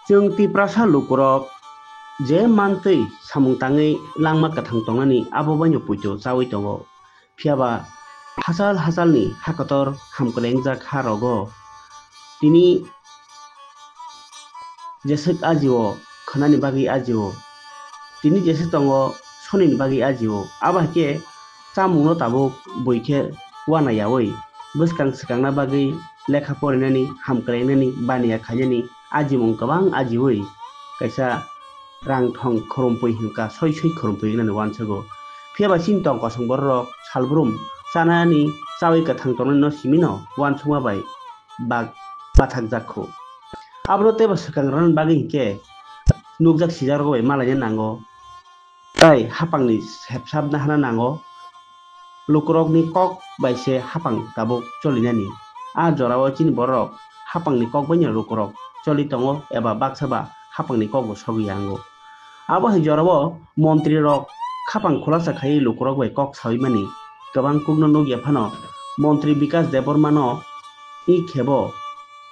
जों तिप्रासा लुकुरक जे मानतै samung tangai langma kathang tongnani abo banyo puito chawi tongo phiaba hasal hasalni hakator hamklengjak harogo tini jesek ajio khanani bagi ajio tini jese tongo sonini bagi ajio aba ke chamungno tabuk boike wana yawi buskang sikangna bagi lekha porinani hamklenani baniya khainani ajimung kabang ajiwi kaisa rang thong khorompui hingka soi khorompui nani wansago phiaba sintong kosong borok salbrum sanani chawi kathang tongnani no simino wansungma bai bag bathak jakho abro tebo sikangran bagi hingke nukjak sijargo bai malai nango tai hapangni sepsabna hana nango lukurokni kok bai se hapang tabuk cholinani a jorao chini borok hapangni kok bai lukurok choli tongo eba baksaba hapangni kok bo sogi yango abo hai jorao montri rok khapang khulasa khai lukurok bai kok saimani gabang kugno nugya phano মন্ত্রী বিকাশ দেববর্মানো ই খেবো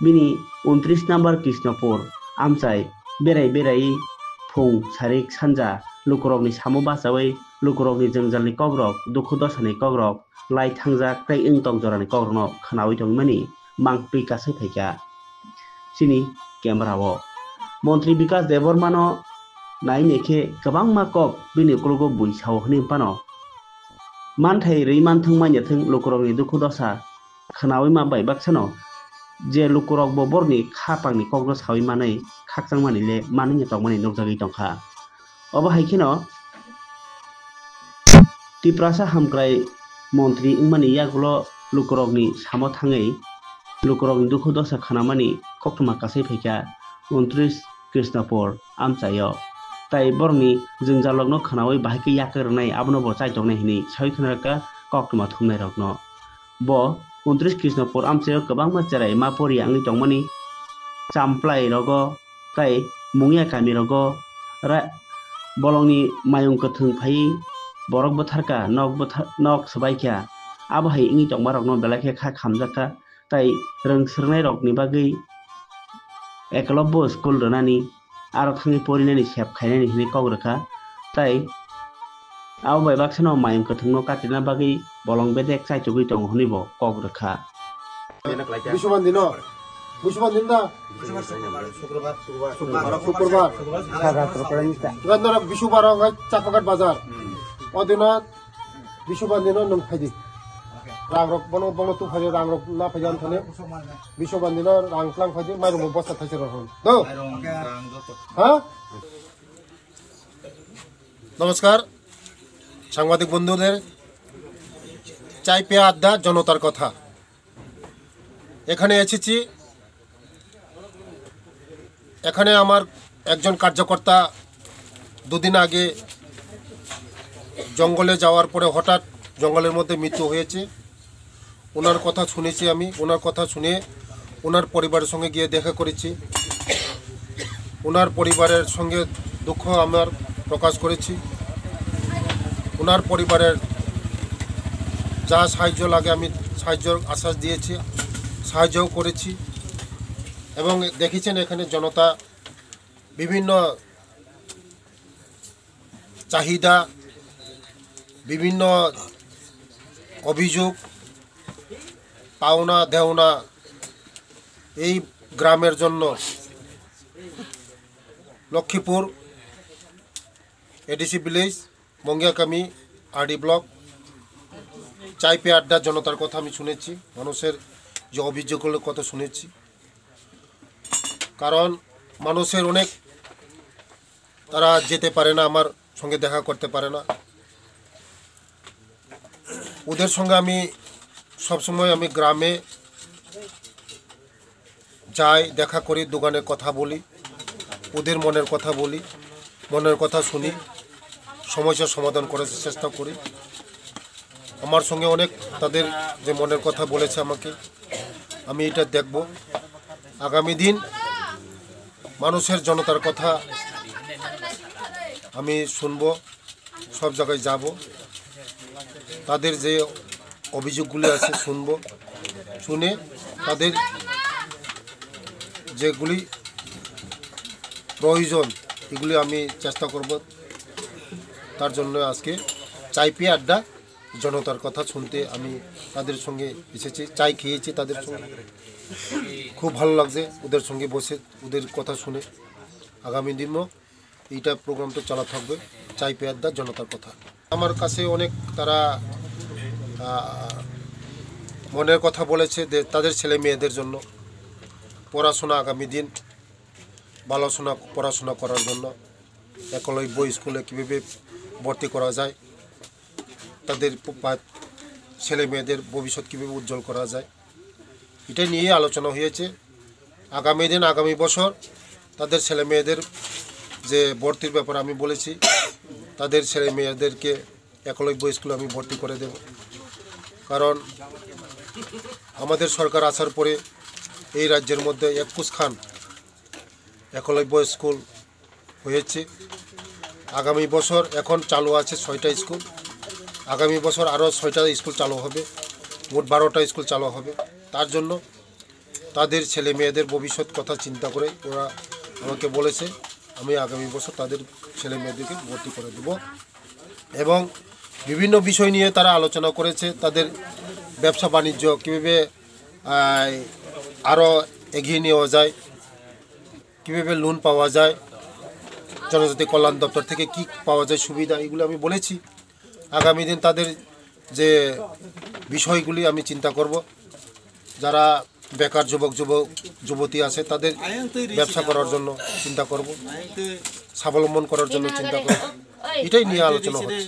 বিনি 29 নম্বর কৃষ্ণপুর আমচাই বেরাই ফুং সারিক সানজা লুকুরকনি সামু বাসাवै লুকুরকনি जोंजालनि कग्रक दुखु दसानि कग्रक लाई थांजा cry इंतक जरानि कग्रनो खानावै दंमोनि मांगपि कासै फैका सिनि केमरावो मन्त्री विकास देबबर्मानो नाइनेखे गोबां माकक बिनि कुलगो बुइसाव हनि पानो मानथाय रैमानथों मान्याथों लुकुरकनि दुखु दसा खानावै मा बायबाक्सानो जे लुकुरक बबरनि खापांनि कग्र सावै मानै खाकजांमानिले मानिनि तंमानि नगजागै दंखा अब हायखिनो तिप्रासा हामग्राय मन्त्री इंमानि यागुलो लुकुरकनि सामो थाङै लुकुरकनि दुखु दसा खानामानि कक्टमा कासै फैका 29 कृष्णपुर आमचायो ताई बरनि जोंजालगनो खानावै बाहायके याकरनाय आबनो बो चाइतंनाय हिनि सावै खनारका कक्टमा थुमनाय रगनो बो 29 कृष्णपुर आमचायो गोबां माचेराय मापरि आंनि तंमानि चामप्लाय रगो ताई मुंगिया कामि रगो बलंनि मायं कथों फाय borok botharka nok sabaikya abahai ingi tongma rokno belakhe kha khamjaka tai rongsirnai rokni bagui ekolobbo school ronani aro thangi porinani sep khainani hini kogrokha tai abo bai baksano mayung kathungno katina bagui bolong bedek chaitugui tong honibo kogrokha मुसलमान दिन ना शुक्रवार गंदर बिशुबार चापाघाट बाजार अदिन बिशुबार दिन नों फायदि रांग्रक बनो बनो तु फायदि रांग्रक ना फायजान थाने बिशुबार दिन रांक्लां फायदि माइरम बस्ता थाइसे रहन दो हां नमस्कार সাংবাদিক বন্ধুদের চাই পেয়া আড্ডা জনতার কথা এখানে এসেছি এখানে আমার একজন কার্যকর্তা দুদিন আগে জঙ্গলে যাওয়ার পরে হঠাৎ জঙ্গলের মধ্যে মৃত্যু হয়েছে ওনার কথা শুনেছি আমি ওনার কথা শুনে ওনার পরিবারের সঙ্গে গিয়ে দেখা করেছি ওনার পরিবারের সঙ্গে দুঃখ আমার প্রকাশ করেছি ওনার পরিবারের যা সাহায্য লাগে আমি সাহায্যের আশ্বাস দিয়েছি সাহায্যও করেছি এবং দেখেছেন এখানে জনতা বিভিন্ন চাহিদা বিভিন্ন অভিযোগ পাওনা দেওনা এই গ্রামের জন্য Lakshmipur ADC village Mungiakami RD block চাই পে আড্ডা জনতার কথা আমি শুনেছি মানুষের যে অভিযোগগুলোর কথা শুনেছি কারণ মানুষের অনেক তারা যেতে পারে না আমার সঙ্গে দেখা করতে পারে না ওদের সঙ্গে আমি সবসময় আমি গ্রামে যাই দেখা করি দোকানে কথা বলি ওদের মনের কথা বলি মনের কথা শুনি সমস্যার সমাধান করার চেষ্টা করি আমার সঙ্গে অনেক তাদের যে মনের কথা বলেছে আমাকে আমি এটা দেখব আগামী দিন মানুষের জনতার কথা আমি শুনবো সব জায়গায় যাব তাদের যে অভিযোগগুলো আছে শুনবো শুনে তাদের যেগুলি প্রয়োজন এগুলি আমি চেষ্টা করব। তার জন্য আজকে চাই পেয়ে আড্ডা জনতার কথা শুনতে আমি তাদের সঙ্গে এসেছি, চাই খেয়েছি তাদের সঙ্গে, খুব ভালো লাগছে ওদের সঙ্গে বসে ওদের কথা শুনে। আগামী দিনও এইটা প্রোগ্রামটা চালা থাকবে, চাই পেয়ে আড্ডা জনতার কথা। আমার কাছে অনেক তারা মনের কথা বলেছে যে তাদের ছেলে মেয়েদের জন্য পড়াশোনা, আগামী দিন ভালো পড়াশোনা করার জন্য একলব্য স্কুলে কীভাবে ভর্তি করা যায়, তাদের ছেলে মেয়েদের ভবিষ্যৎ কীভাবে উজ্জ্বল করা যায়, এটাই নিয়ে আলোচনা হয়েছে। আগামী দিন আগামী বছর তাদের ছেলে মেয়েদের যে ভর্তির ব্যাপারে আমি বলেছি, তাদের ছেলে মেয়েদেরকে একলব্য স্কুলে আমি ভর্তি করে দেব। কারণ আমাদের সরকার আসার পরে এই রাজ্যের মধ্যে 21খান একলব্য স্কুল হয়েছে। আগামী বছর এখন চালু আছে 6টা স্কুল, আগামী বছর আরও 6টা স্কুল চালু হবে, মোট 12টা স্কুল চালু হবে। তার জন্য তাদের ছেলে মেয়েদের ভবিষ্যৎ কথা চিন্তা করে ওরা আমাকে বলেছে আমি আগামী বছর তাদের ছেলে মেয়েদেরকে ভর্তি করে দেব। এবং বিভিন্ন বিষয় নিয়ে তারা আলোচনা করেছে, তাদের ব্যবসা বাণিজ্য কীভাবে আরও এগিয়ে নেওয়া যায়, কীভাবে লোন পাওয়া যায়, জনজাতি কল্যাণ দপ্তর থেকে কি পাওয়া যায় সুবিধা, এগুলো আমি বলেছি। আগামী দিন তাদের যে বিষয়গুলি আমি চিন্তা করব। যারা বেকার যুবতী আছে তাদের ব্যবসা করার জন্য চিন্তা করব, স্বাবলম্বন করার জন্য চিন্তা করব, এটাই নিয়ে আলোচনা হচ্ছে।